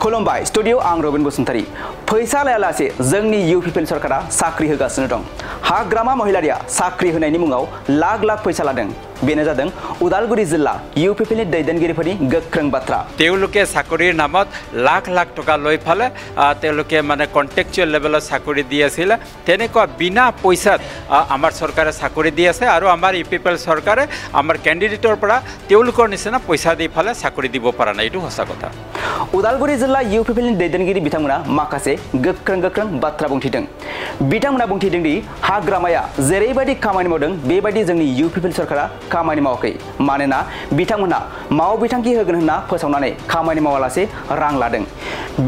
खुलुमबाय स्टुडिअ आं रबिन बसुमतारी फैसा लायालासे जोंनि इउपिपिएल सरकारा साख्रि होगासिनो दं हाग्रामा महिलारिया साख्रि होनायनि मुङाव लाख लाख फैसा लादों बेनो जादों उदालगुरि जिल्ला इउपिपिएलनि दैदेनगिरिफोरनि गोख्रों बाथ्रा তেওঁলোকে চাকৰিৰ নামত লাখ লাখ টকা লৈ ফালে তেওঁলোকে মানে কন্ট্ৰেকচুৱেল লেভেলত চাকৰি দি আছিল তেনেকুৱা বিনা পইচাত আমাৰ চৰকাৰে চাকৰি দি আছে আৰু আমাৰ ইউপিপিএল চৰকাৰে আমাৰ কেণ্ডিডেটৰ পৰা তেওঁলোকৰ নিচিনা পইচা দি ফালে চাকৰি দিব পৰা নাই এইটো সঁচা কথা उदालगुरि जिल्ला इउपिपिएलनि दैदेनगिरि बिथांमोना माखासे गोख्रों बाथ्रा बुंथिदों बिथांमोना बुंथिदों दि हाग्रामाया जेरैबायदि खामानि मावदों बेबायदि जोंनि इउपिपिएल सरकारा खामानि मावाखै मानोना बिथांमोना मावबिथांखि होगोन होनना फोसावनानै खामानि मावालासे रां लादों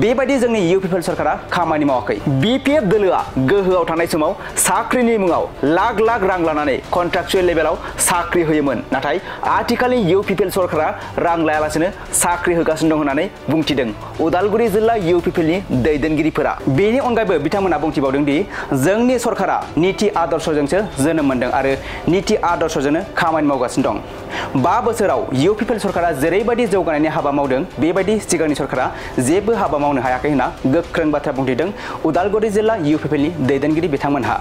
बेबायदि जोंनि इउपिपिएल सरकारा खामानि मावाखै बिपिएफ दोलोआ गोहोआव थानाय समाव साख्रिनि मुङाव लाख लाख रां लानानै कन्ट्राक्चुएल लेभेलाव साख्रि होयोमोन नाथाय आथिखालनि इउपिपिएल सरकारा रां लायालासेनो साख्रि होगासिनो दं होननानै बुंथिदों उदालगुरि जिल्ला इउपिपिएलनि दैदेनगिरिफोरा बेनि अनगायैबो बिथांमोना बुंथिबावदों दि जोंनि सरकारा नीति आदर्शजोंसो जोनोम मोनदों आरो नीति आदर्शजोंनो खामानि मावगासिनो दं 5 बोसोराव इउपिपिएल सरकारा जेरैबायदि जौगानायनि हाबा मावदों बेबायदि सिगांनि सरकारा जेबो हाबा मावनो हायाखै होनना गोख्रों बाथ्रा बुंथिदों उदालगुरि जिल्ला इउपिपिएलनि दैदेनगिरि बिथांमोनहा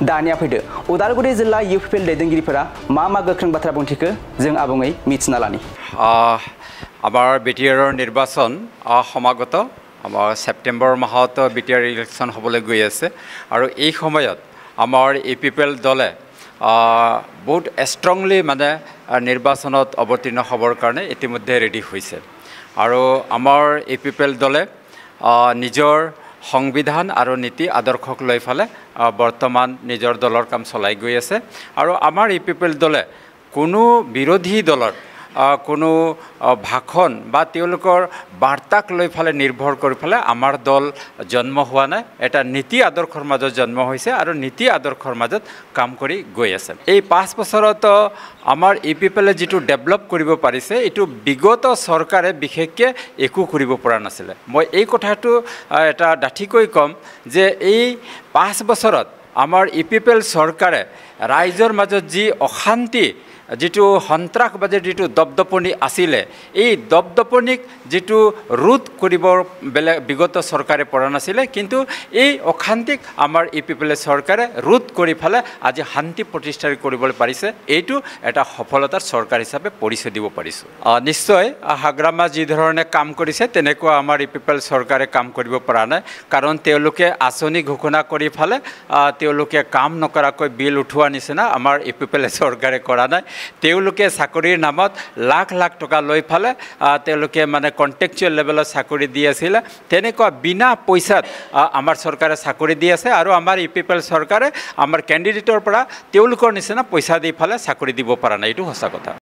दानिया फैदो उदालगुरि जिल्ला इउपिपिएल दैदेनगिरिफोरा मा गोख्रों बाथ्रा बुंथिखो जों आबुङै मिथिना लानि আমাৰ বিটিআৰৰ নিৰ্বাচন সমাগত আমাৰ সেপ্টেম্বৰ মাহত বিটিআৰ ইলেকশ্যন হ'বলৈ গৈ আছে আৰু এই সময়ত আমাৰ ইউপিপিএল দলে বহুত ষ্ট্ৰংলি মানে নিৰ্বাচনত অৱতীৰ্ণ হ'বৰ কাৰণে ইতিমধ্যে ৰেডি হৈছে আৰু আমাৰ ইউপিপিএল দলে নিজৰ সংবিধান আৰু নীতি আদৰ্শক লৈ ফালে বৰ্তমান নিজৰ দলৰ কাম চলাই গৈ আছে আৰু আমাৰ ইউপিপিএল দলে কোনো বিৰোধী দলৰ কোনো ভাষণ বা তেওঁলোকৰ বাৰ্তাক লৈ ফালে নিৰ্ভৰ কৰি ফালে আমাৰ দল জন্ম হোৱা নাই এটা নীতি আদৰ্শৰ মাজত জন্ম হৈছে আৰু নীতি আদৰ্শৰ মাজত কাম কৰি গৈ আছে এই 5 বছৰত আমাৰ ইউপিপিএলে যেটো ডেভেলপ কৰিব পাৰিছে এটো বিগত চৰকাৰে বিশেষকৈ একো কৰিব পৰা নাছিল মই এই কথাটো এটা ডাঠিকৈ কম যে এই 5 বছৰত আমাৰ ইউপিপিএল চৰকাৰে ৰাইজৰ মাজত যি অশান্তি যেটো সন্ত্ৰাসবাদীৰ যেটো দপদপনি আছিলে এই দপদপনিক যেটো ৰোধ কৰিবৰ বিগত চৰকাৰে পৰা নাছিলে কিন্তু এই অশান্তিক আমাৰ ইউপিপিএল চৰকাৰে ৰোধ কৰি ফালে আজি শান্তি প্ৰতিষ্ঠা কৰিবলৈ পাৰিছে এইটো এটা সফলতাৰ চৰকাৰ হিচাপে পৰিচয় দিব পাৰিছো নিশ্চয় হাগ্ৰামা যি ধৰণে কাম কৰিছে তেনেকুৱা আমাৰ ইউপিপিএল চৰকাৰে কাম কৰিব পৰা নাই কাৰণ তেওঁলোকে আঁচনি ঘোষণা কৰি ফালে তেওঁলোকে কাম নকৰাকৈ বিল উঠোৱা নিচিনা আমাৰ ইউপিপিএল চৰকাৰে কৰা নাই তেওঁলোকে চাকৰিৰ নামত লাখ লাখ টকা লৈ ফালে তেওঁলোকে মানে কন্ট্ৰেকচুৱেল লেভেলত চাকৰি দি আছিল তেনেকুৱা বিনা পইচাত আমাৰ চৰকাৰে চাকৰি দি আছে আৰু আমাৰ ইউপিপিএল চৰকাৰে আমাৰ কেণ্ডিডেটৰ পৰা তেওঁলোকৰ নিচিনা পইচা দি ফালে চাকৰি দিব পৰা নাই এইটো সঁচা কথা